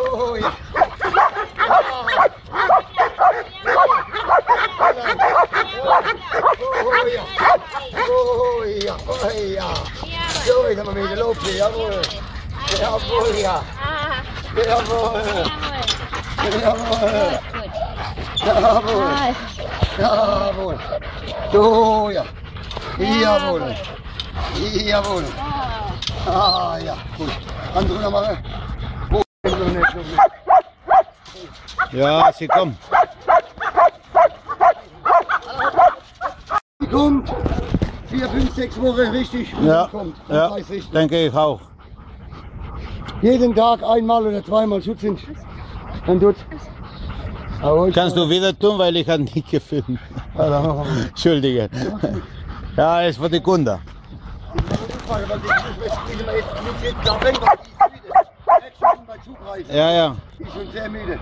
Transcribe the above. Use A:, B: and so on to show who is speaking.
A: Oh ja. Oh ja, oh ja. Zo is het maar weer lopen, jawohl. Jawohl, ja. Jawohl. Jawohl. Jawohl. Jawohl. So, ja. Jawohl. Jawohl. Ah, ja, gut. Andere noch mal.
B: Ja, sie kommt.
A: Die kommt 4, 5, 6 Wochen richtig.
B: Ja,
A: Kommt.
B: ja, denke ich auch.
A: Jeden Tag einmal oder zweimal Schutzimpf. Dann tut.
B: Kannst du wieder tun, weil ich habe nicht gefilmt. Entschuldige. Ja, ist für die Kunde. Ja, ja.
A: Ich bin schon sehr müde.